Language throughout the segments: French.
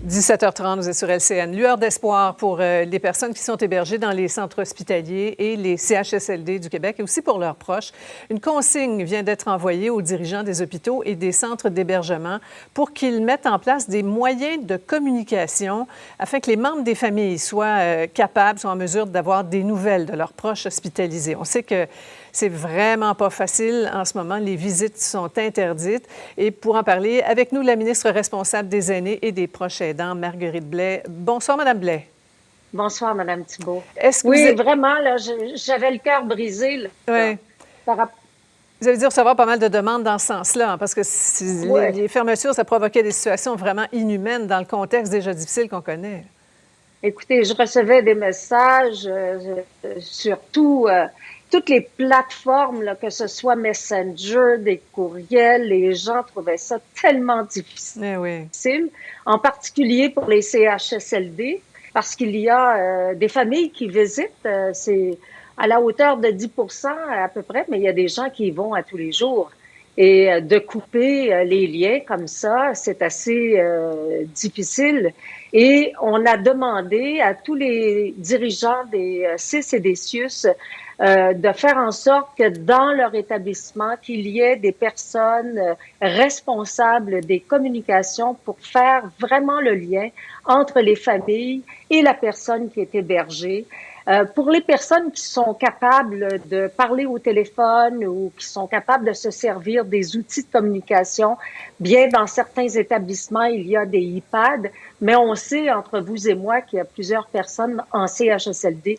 17h30, vous êtes sur LCN. Lueur d'espoir pour les personnes qui sont hébergées dans les centres hospitaliers et les CHSLD du Québec et aussi pour leurs proches. Une consigne vient d'être envoyée aux dirigeants des hôpitaux et des centres d'hébergement pour qu'ils mettent en place des moyens de communication afin que les membres des familles soient capables, soient en mesure d'avoir des nouvelles de leurs proches hospitalisés. On sait que c'est vraiment pas facile en ce moment. Les visites sont interdites. Et pour en parler, avec nous, la ministre responsable des aînés et des proches aidants, Marguerite Blais. Bonsoir, Madame Blais. Bonsoir, Madame Thibault. Oui, vraiment, là, j'avais le cœur brisé. Là, oui. Vous avez dû recevoir pas mal de demandes dans ce sens-là, hein, parce que les fermetures, ça provoquait des situations vraiment inhumaines dans le contexte déjà difficile qu'on connaît. Écoutez, je recevais des messages sur toutes les plateformes, là, que ce soit Messenger, des courriels. Les gens trouvaient ça tellement difficile, en particulier pour les CHSLD, parce qu'il y a des familles qui visitent. C'est à la hauteur de 10% à peu près, mais il y a des gens qui y vont à tous les jours. Et de couper les liens comme ça, c'est assez difficile. Et on a demandé à tous les dirigeants des CIS et des CIUS de faire en sorte que dans leur établissement, qu'il y ait des personnes responsables des communications pour faire vraiment le lien entre les familles et la personne qui est hébergée. Pour les personnes qui sont capables de parler au téléphone ou qui sont capables de se servir des outils de communication, bien, dans certains établissements, il y a des iPads, mais on sait, entre vous et moi, qu'il y a plusieurs personnes en CHSLD,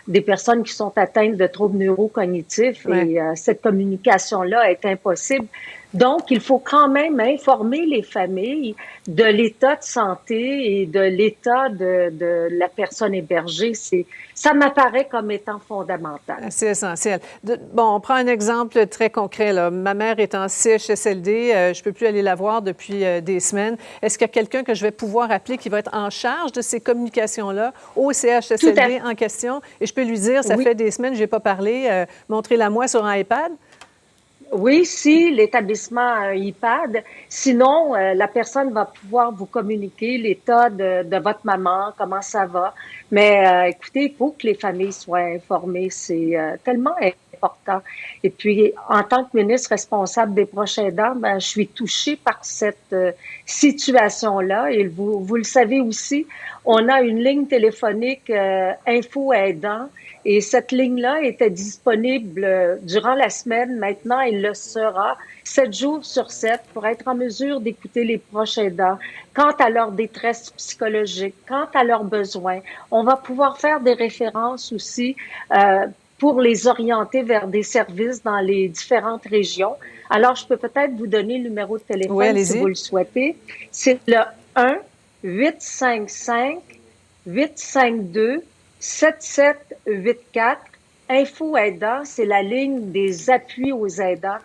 des personnes qui sont atteintes de troubles neurocognitifs et cette communication-là est impossible. Donc, il faut quand même informer les familles de l'état de santé et de l'état de la personne hébergée. Ça m'apparaît comme étant fondamental. C'est essentiel. Bon, on prend un exemple très concret, là. Ma mère est en CHSLD. Je ne peux plus aller la voir depuis des semaines. Est-ce qu'il y a quelqu'un que je vais pouvoir appeler qui va être en charge de ces communications-là au CHSLD en question? Et je peux lui dire, ça fait des semaines que je n'ai pas parlé, montrez-la-moi sur un iPad? Oui, si l'établissement a un iPad. Sinon, la personne va pouvoir vous communiquer l'état de votre maman, comment ça va. Mais écoutez, il faut que les familles soient informées. C'est tellement important. Et puis, en tant que ministre responsable des proches aidants, je suis touchée par cette situation-là. Et vous le savez aussi, on a une ligne téléphonique Info Aidant. Et cette ligne-là était disponible durant la semaine. Maintenant, elle le sera 7 jours sur 7 pour être en mesure d'écouter les proches aidants quant à leur détresse psychologique, quant à leurs besoins. On va pouvoir faire des références aussi pour les orienter vers des services dans les différentes régions. Alors, je peux peut-être vous donner le numéro de téléphone si vous le souhaitez. C'est le 1-855-852-7784. Info Aidant, c'est la ligne des appuis aux aidants.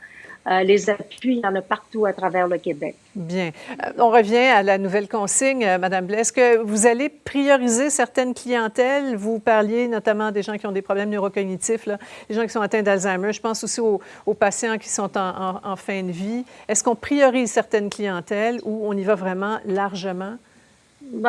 Les appuis, il y en a partout à travers le Québec. Bien. On revient à la nouvelle consigne, Madame Blais. Est-ce que vous allez prioriser certaines clientèles? Vous parliez notamment des gens qui ont des problèmes neurocognitifs, là, les gens qui sont atteints d'Alzheimer. Je pense aussi aux patients qui sont en fin de vie. Est-ce qu'on priorise certaines clientèles ou on y va vraiment largement?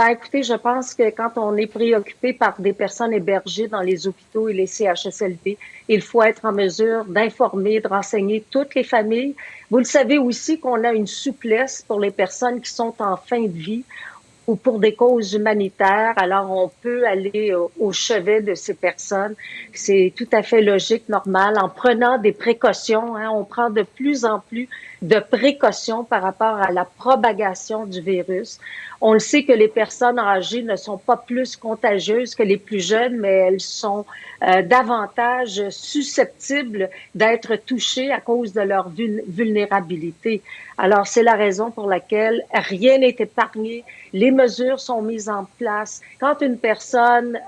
Écoutez, je pense que quand on est préoccupé par des personnes hébergées dans les hôpitaux et les CHSLD, il faut être en mesure d'informer, de renseigner toutes les familles. Vous le savez aussi qu'on a une souplesse pour les personnes qui sont en fin de vie ou pour des causes humanitaires. Alors, on peut aller au chevet de ces personnes. C'est tout à fait logique, normal, en prenant des précautions. On prend de plus en plus de précautions par rapport à la propagation du virus. On le sait que les personnes âgées ne sont pas plus contagieuses que les plus jeunes, mais elles sont davantage susceptibles d'être touchées à cause de leur vulnérabilité. Alors, c'est la raison pour laquelle rien n'est épargné. Les mesures sont mises en place. Quand une personne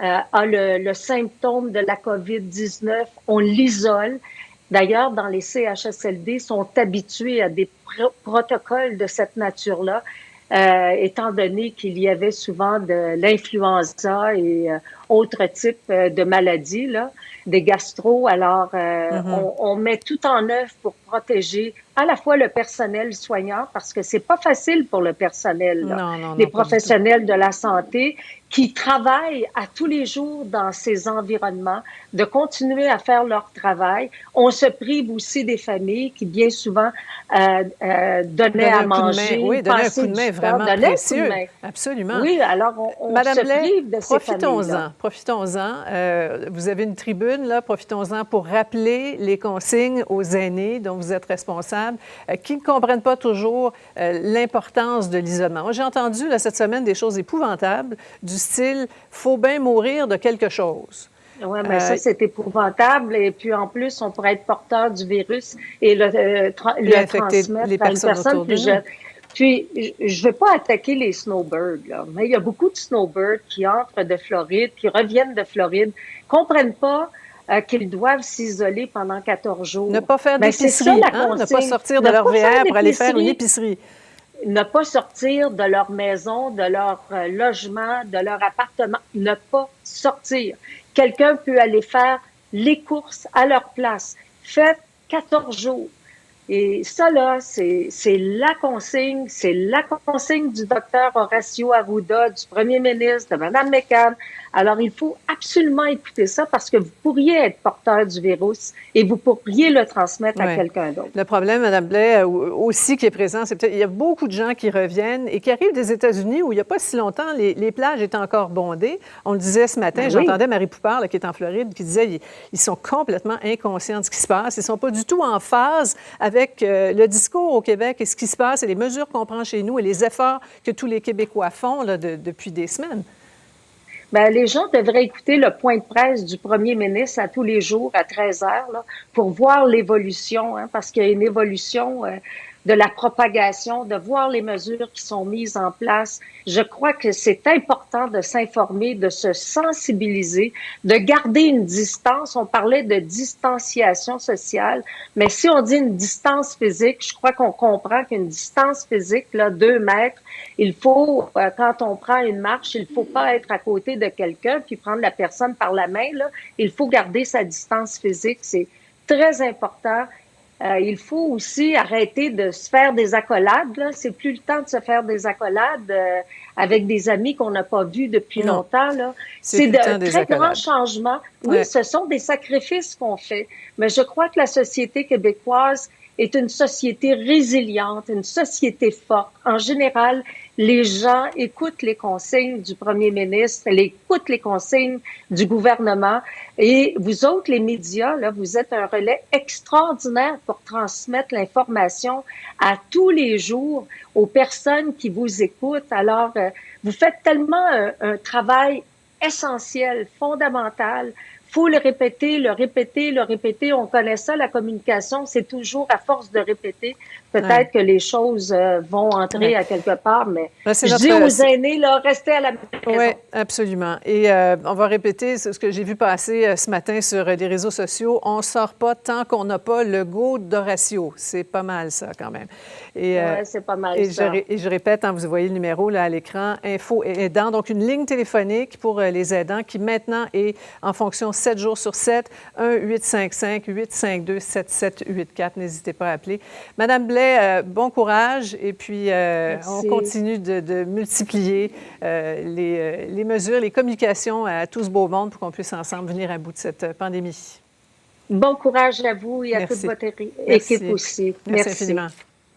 a le symptôme de la COVID-19, on l'isole. D'ailleurs, dans les CHSLD, sont habitués à des protocoles de cette nature-là, étant donné qu'il y avait souvent de l'influenza et autres types de maladies, là, des gastro. Alors, on met tout en œuvre pour protéger à la fois le personnel soignant, parce que c'est pas facile pour le personnel, là, les professionnels de la santé qui travaillent à tous les jours dans ces environnements, de continuer à faire leur travail. On se prive aussi des familles qui, bien souvent, donnaient à manger. Oui, donnaient un coup de main vraiment précieux. Absolument. Oui, alors on Madame se Blais, prive de ces familles-là. Profitons-en. Vous avez une tribune, là, profitons-en pour rappeler les consignes aux aînés dont vous êtes responsable, qui ne comprennent pas toujours l'importance de l'isolement. Moi, j'ai entendu là, cette semaine des choses épouvantables du style « faut bien mourir de quelque chose ». Oui, mais ça, c'est épouvantable. Et puis, en plus, on pourrait être porteur du virus et le transmettre les à une personne plus jeune. Puis, je ne veux pas attaquer les snowbirds, là, mais il y a beaucoup de snowbirds qui entrent de Floride, qui reviennent de Floride, comprennent pas qu'ils doivent s'isoler pendant 14 jours. Ne pas faire d'épicerie, ne pas sortir de leur VR pour aller faire une épicerie. Ne pas sortir de leur maison, de leur logement, de leur appartement. Ne pas sortir. Quelqu'un peut aller faire les courses à leur place. Faites 14 jours. Et ça, là, c'est la consigne du docteur Horacio Arruda, du premier ministre, de Mme McCann. Alors, il faut absolument écouter ça parce que vous pourriez être porteur du virus et vous pourriez le transmettre à quelqu'un d'autre. Le problème, Mme Blais, aussi qui est présent, c'est peut-être il y a beaucoup de gens qui reviennent et qui arrivent des États-Unis où il n'y a pas si longtemps, les plages étaient encore bondées. On le disait ce matin, j'entendais Marie Poupard, là, qui est en Floride, qui disait ils sont complètement inconscients de ce qui se passe. Ils ne sont pas du tout en phase avec le discours au Québec et ce qui se passe et les mesures qu'on prend chez nous et les efforts que tous les Québécois font là, depuis des semaines. Bien, les gens devraient écouter le point de presse du premier ministre à tous les jours à 13 heures là, pour voir l'évolution, parce qu'il y a une évolution de la propagation, de voir les mesures qui sont mises en place. Je crois que c'est important de s'informer, de se sensibiliser, de garder une distance. On parlait de distanciation sociale, mais si on dit une distance physique, je crois qu'on comprend qu'une distance physique, là, 2 mètres, il faut, quand on prend une marche, il faut pas être à côté de quelqu'un puis prendre la personne par la main, là. Il faut garder sa distance physique. C'est très important. Il faut aussi arrêter de se faire des accolades. Là. C'est plus le temps de se faire des accolades avec des amis qu'on n'a pas vus depuis longtemps. Là. C'est de très grands changements. Oui, ce sont des sacrifices qu'on fait. Mais je crois que la société québécoise est une société résiliente, une société forte. En général, les gens écoutent les consignes du premier ministre, écoutent les consignes du gouvernement. Et vous autres, les médias, là, vous êtes un relais extraordinaire pour transmettre l'information à tous les jours aux personnes qui vous écoutent. Alors, vous faites tellement un travail essentiel, fondamental. Faut le répéter, le répéter, le répéter. On connaît ça, la communication, c'est toujours à force de répéter. Peut-être que les choses vont entrer à quelque part, mais je dis aux aînés, là, restez à la maison. Oui, absolument. Et on va répéter ce que j'ai vu passer ce matin sur les réseaux sociaux. On ne sort pas tant qu'on n'a pas le go d'Horacio. C'est pas mal, ça, quand même. Oui, c'est pas mal, ça. Et je répète, vous voyez le numéro là à l'écran, Info aidant, donc une ligne téléphonique pour les aidants qui maintenant est en fonction 7 jours sur 7, 1-855-852-7784. N'hésitez pas à appeler. Madame Blais, bon courage et puis on continue de multiplier les mesures, les communications à tout ce beau monde pour qu'on puisse ensemble venir à bout de cette pandémie. Bon courage à vous et à toute votre équipe aussi. Merci infiniment.